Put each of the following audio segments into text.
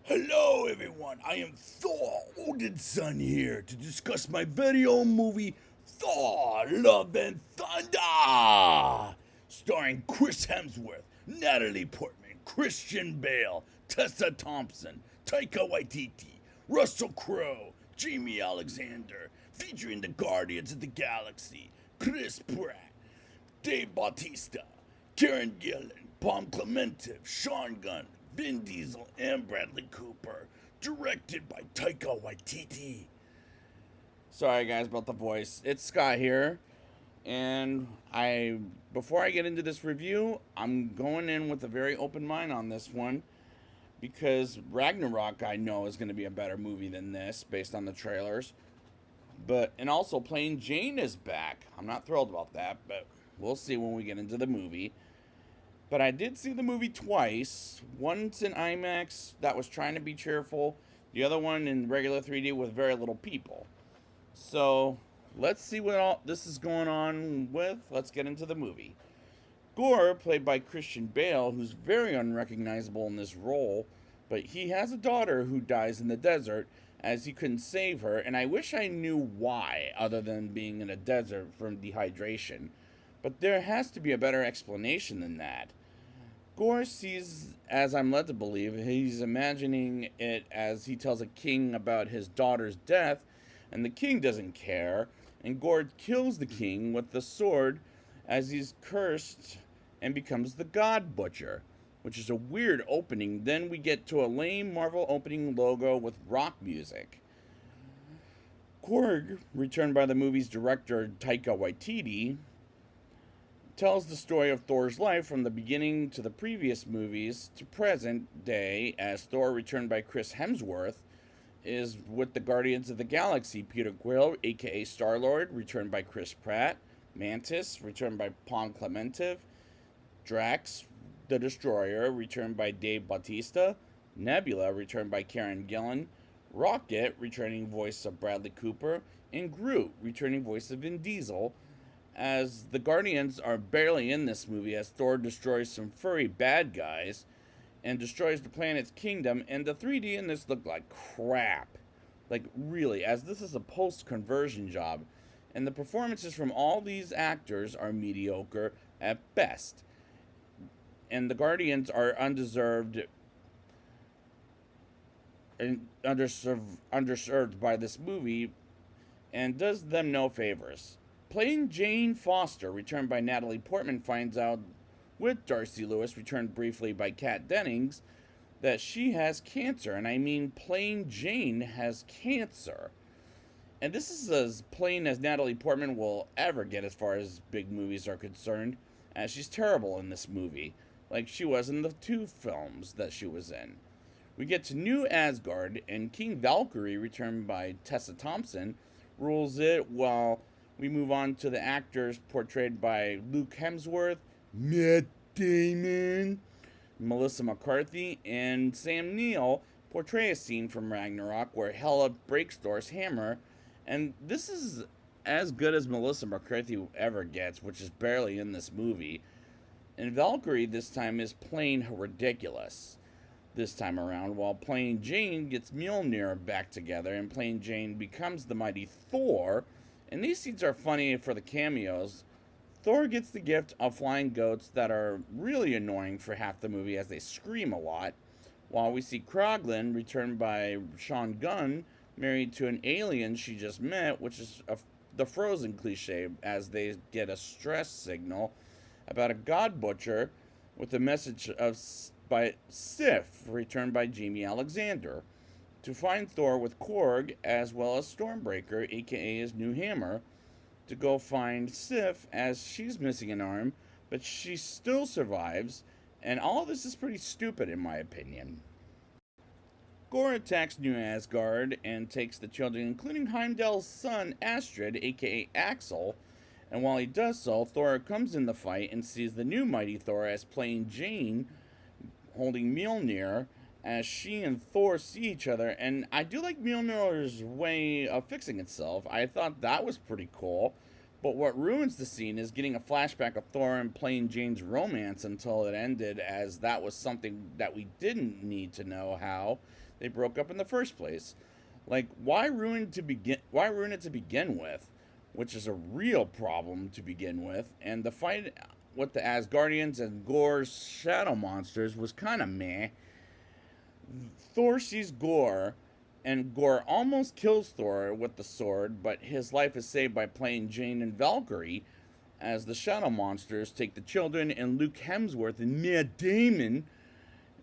Hello everyone, I am Thor Odinson here to discuss my very own movie Thor Love and Thunder! Starring Chris Hemsworth, Natalie Portman, Christian Bale, Tessa Thompson, Taika Waititi, Russell Crowe, Jamie Alexander, featuring the Guardians of the Galaxy, Chris Pratt, Dave Bautista, Karen Gillan, Palm Clementif, Sean Gunn, Vin Diesel, and Bradley Cooper. Directed by Taika Waititi. Sorry guys about the voice. It's Scott here. And before I get into this review, I'm going in with a very open mind on this one because Ragnarok I know is going to be a better movie than this based on the trailers. And also Plain Jane is back. I'm not thrilled about that, but we'll see when we get into the movie. But I did see the movie twice. Once in IMAX that was trying to be cheerful, the other one in regular 3D with very little people. So let's see what all this is going on with. Let's get into the movie. Gore, played by Christian Bale, who's very unrecognizable in this role, but he has a daughter who dies in the desert as he couldn't save her, and I wish I knew why, other than being in a desert from dehydration. But there has to be a better explanation than that. Gore sees, as I'm led to believe, he's imagining it as he tells a king about his daughter's death, and the king doesn't care, and Gore kills the king with the sword as he's cursed and becomes the God Butcher, which is a weird opening. Then we get to a lame Marvel opening logo with rock music. Korg, returned by the movie's director Taika Waititi, tells the story of Thor's life from the beginning to the previous movies to present day, as Thor, returned by Chris Hemsworth, is with the Guardians of the Galaxy. Peter Quill, aka Star-Lord, returned by Chris Pratt. Mantis, returned by Palm Clementif. Drax, the Destroyer, returned by Dave Bautista. Nebula, returned by Karen Gillan. Rocket, returning voice of Bradley Cooper. And Groot, returning voice of Vin Diesel, as the Guardians are barely in this movie as Thor destroys some furry bad guys and destroys the planet's kingdom, and the 3D in this looked like crap. Like, really, as this is a post-conversion job, and the performances from all these actors are mediocre at best. And the Guardians are undeserved and underserved by this movie and does them no favors. Plain Jane Foster, returned by Natalie Portman, finds out with Darcy Lewis, returned briefly by Kat Dennings, that she has cancer. And I mean, Plain Jane has cancer. And this is as plain as Natalie Portman will ever get as far as big movies are concerned, as she's terrible in this movie, like she was in the 2 films that she was in. We get to New Asgard, and King Valkyrie, returned by Tessa Thompson, rules it, while we move on to the actors portrayed by Luke Hemsworth, Matt Damon, Melissa McCarthy, and Sam Neill portray a scene from Ragnarok where Hela breaks Thor's hammer. And this is as good as Melissa McCarthy ever gets, which is barely in this movie. And Valkyrie this time is plain ridiculous this time around, while Plain Jane gets Mjolnir back together and Plain Jane becomes the mighty Thor. And these scenes are funny for the cameos. Thor gets the gift of flying goats that are really annoying for half the movie as they scream a lot, while we see Kroglin, returned by Sean Gunn, married to an alien she just met, which is the Frozen cliche, as they get a stress signal about a god butcher with a message by Sif, returned by Jamie Alexander, to find Thor with Korg as well as Stormbreaker, aka his new hammer, to go find Sif as she's missing an arm, but she still survives, and all of this is pretty stupid in my opinion. Gore attacks New Asgard and takes the children, including Heimdall's son Astrid, aka Axel, and while he does so, Thor comes in the fight and sees the new mighty Thor as Plain Jane holding Mjolnir, as she and Thor see each other. And I do like Mjolnir's way of fixing itself. I thought that was pretty cool. But what ruins the scene is getting a flashback of Thor and Plain Jane's romance until it ended, as that was something that we didn't need to know how they broke up in the first place. Like, why ruin it to begin with, which is a real problem to begin with. And the fight with the Asgardians and Gor's shadow monsters was kind of meh. Thor sees Gore, and Gore almost kills Thor with the sword, but his life is saved by playing Jane and Valkyrie as the shadow monsters take the children, and Luke Hemsworth and Matt Damon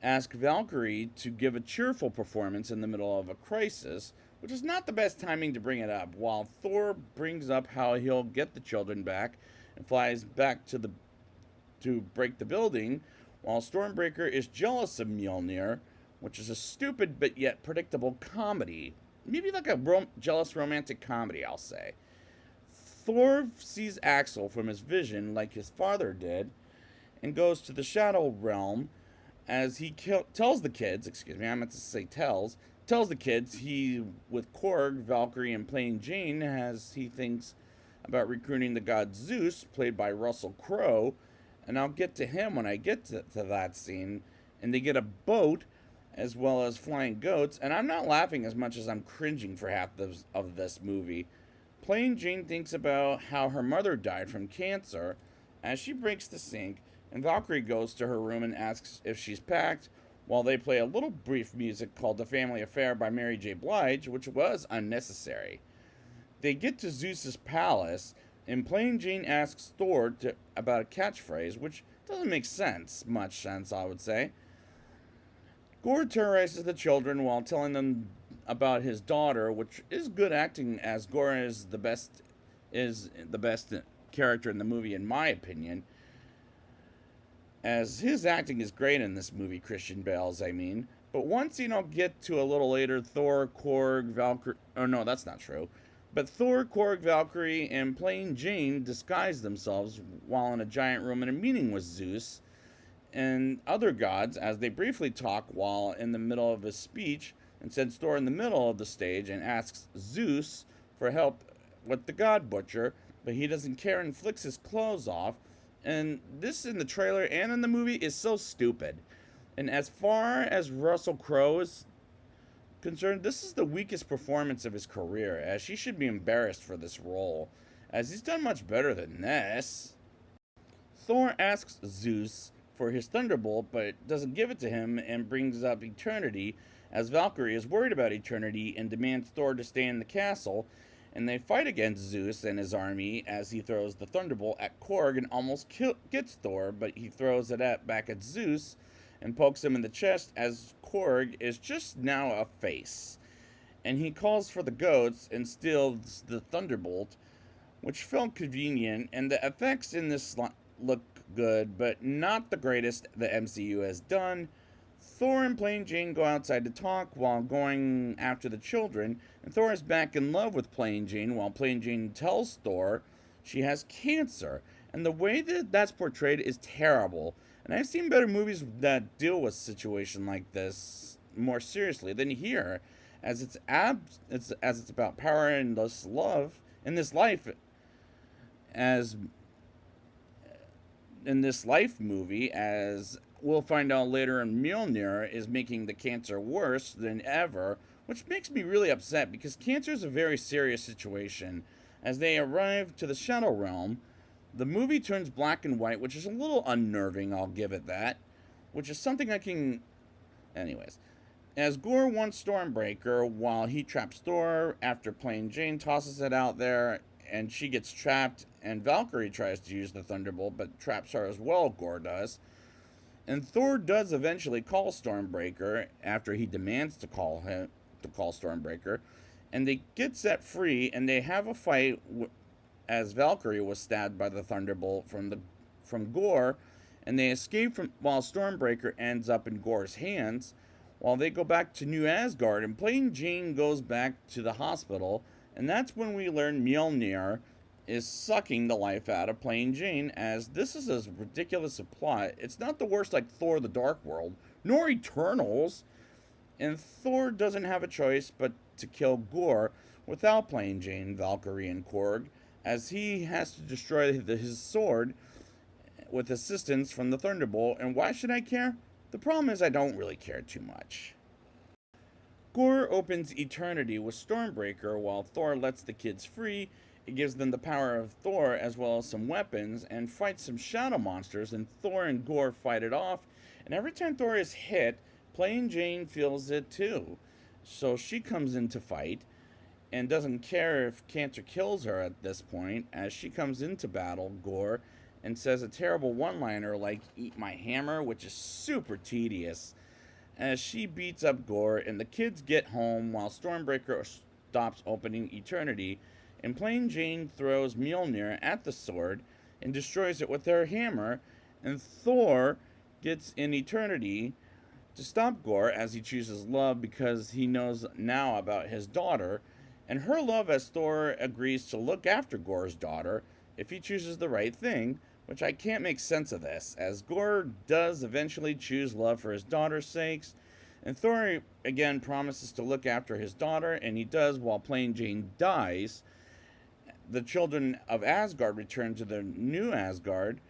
ask Valkyrie to give a cheerful performance in the middle of a crisis, which is not the best timing to bring it up, while Thor brings up how he'll get the children back and flies back to break the building, while Stormbreaker is jealous of Mjolnir, which is a stupid but yet predictable comedy. Maybe like a jealous romantic comedy, I'll say. Thor sees Axel from his vision like his father did and goes to the Shadow Realm as he tells the kids, I meant to say tells the kids he, with Korg, Valkyrie, and playing Jane, as he thinks about recruiting the god Zeus, played by Russell Crowe, and I'll get to him when I get to that scene, and they get a boat as well as flying goats, and I'm not laughing as much as I'm cringing for half of this movie. Playing Jane thinks about how her mother died from cancer as she breaks the sink, and Valkyrie goes to her room and asks if she's packed, while they play a little brief music called The Family Affair by Mary J. Blige, which was unnecessary. They get to Zeus's palace, and Plain Jane asks Thor about a catchphrase, which doesn't make much sense, I would say. Gore terrorizes the children while telling them about his daughter, which is good acting, as Gore is the best character in the movie, in my opinion. As his acting is great in this movie, Christian Bale's, I mean. But one scene I'll get to a little later, Thor, Korg, Valkyrie... Oh, no, that's not true. But Thor, Korg, Valkyrie, and Plain Jane disguise themselves while in a giant room in a meeting with Zeus and other gods, as they briefly talk while in the middle of a speech, and sends Thor in the middle of the stage and asks Zeus for help with the god butcher, but he doesn't care and flicks his clothes off. And this in the trailer and in the movie is so stupid. And as far as Russell Crowe is concerned, this is the weakest performance of his career, as he should be embarrassed for this role, as he's done much better than this. Thor asks Zeus for his thunderbolt, but doesn't give it to him and brings up Eternity, as Valkyrie is worried about Eternity and demands Thor to stay in the castle, and they fight against Zeus and his army as he throws the thunderbolt at Korg and almost gets Thor, but he throws it back at Zeus and pokes him in the chest, as Korg is just now a face. And he calls for the goats and steals the thunderbolt, which felt convenient, and the effects in this look good, but not the greatest the MCU has done. Thor and Plain Jane go outside to talk while going after the children, and Thor is back in love with Plain Jane while Plain Jane tells Thor she has cancer, and the way that that's portrayed is terrible. And I've seen better movies that deal with a situation like this more seriously than here, as it's about power and this love in this life, as in this life movie, as we'll find out later, in Mjolnir is making the cancer worse than ever, which makes me really upset because cancer is a very serious situation. As they arrive to the Shadow Realm, the movie turns black and white, which is a little unnerving, I'll give it that, which is something I can... Anyways. As Gore wants Stormbreaker while he traps Thor after Plain Jane tosses it out there, and she gets trapped, and Valkyrie tries to use the Thunderbolt, but traps her as well, Gore does. And Thor does eventually call Stormbreaker after he demands to call Stormbreaker, and they get set free, and they have a fight as Valkyrie was stabbed by the Thunderbolt from Gore, and they escape while Stormbreaker ends up in Gore's hands, while they go back to New Asgard, and Plain Jane goes back to the hospital, and that's when we learn Mjolnir is sucking the life out of Plain Jane, as this is a ridiculous plot. It's not the worst like Thor the Dark World, nor Eternals, and Thor doesn't have a choice but to kill Gore without Plain Jane, Valkyrie, and Korg, as he has to destroy his sword with assistance from the Thunderbolt. And why should I care? The problem is I don't really care too much. Gore opens Eternity with Stormbreaker while Thor lets the kids free. It gives them the power of Thor as well as some weapons and fights some shadow monsters, and Thor and Gore fight it off. And every time Thor is hit, Plain Jane feels it too. So she comes in to fight and doesn't care if cancer kills her at this point, as she comes into battle Gore and says a terrible one-liner like "eat my hammer," which is super tedious, as she beats up Gore and the kids get home while Stormbreaker stops opening Eternity, and Plain Jane throws Mjolnir at the sword and destroys it with her hammer, and Thor gets in Eternity to stop Gore as he chooses love because he knows now about his daughter, and her love as Thor agrees to look after Gore's daughter if he chooses the right thing, which I can't make sense of this, as Gore does eventually choose love for his daughter's sakes, and Thor again promises to look after his daughter, and he does while Plain Jane dies. The children of Asgard return to their new Asgard,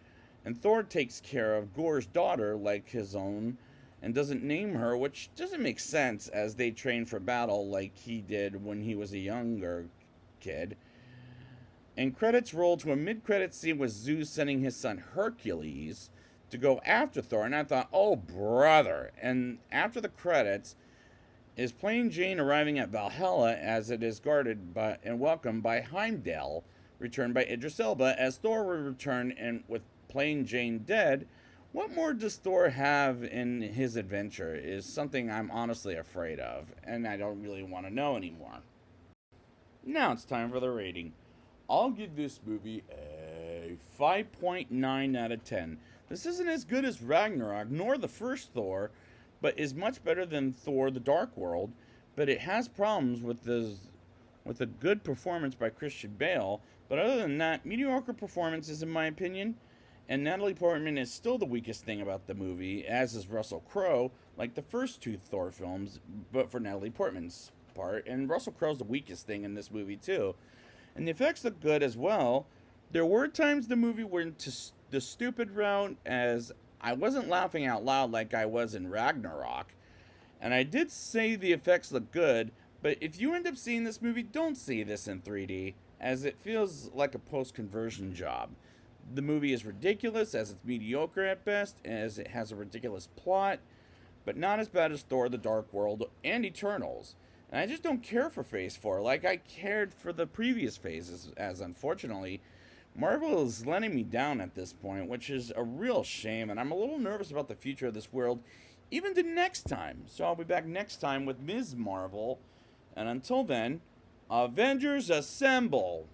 and Thor takes care of Gore's daughter like his own, and doesn't name her, which doesn't make sense as they train for battle like he did when he was a younger kid. And credits roll to a mid-credit scene with Zeus sending his son Hercules to go after Thor, and I thought, oh brother. And after the credits is Plain Jane arriving at Valhalla as it is guarded by and welcomed by Heimdall, returned by Idris Elba, as Thor will return, and with Plain Jane dead, what more does Thor have in his adventure is something I'm honestly afraid of, and I don't really want to know anymore. Now it's time for the rating. I'll give this movie a 5.9 out of 10. This isn't as good as Ragnarok, nor the first Thor, but is much better than Thor the Dark World, but it has problems with a good performance by Christian Bale, but other than that, mediocre performances in my opinion. And Natalie Portman is still the weakest thing about the movie, as is Russell Crowe, like the first two Thor films, but for Natalie Portman's part. And Russell Crowe's the weakest thing in this movie, too. And the effects look good as well. There were times the movie went to the stupid route, as I wasn't laughing out loud like I was in Ragnarok. And I did say the effects look good, but if you end up seeing this movie, don't see this in 3D, as it feels like a post-conversion job. The movie is ridiculous, as it's mediocre at best, as it has a ridiculous plot, but not as bad as Thor the Dark World and Eternals. And I just don't care for Phase 4 like I cared for the previous phases, as unfortunately, Marvel is letting me down at this point, which is a real shame, and I'm a little nervous about the future of this world, even to next time. So I'll be back next time with Ms. Marvel, and until then, Avengers Assemble!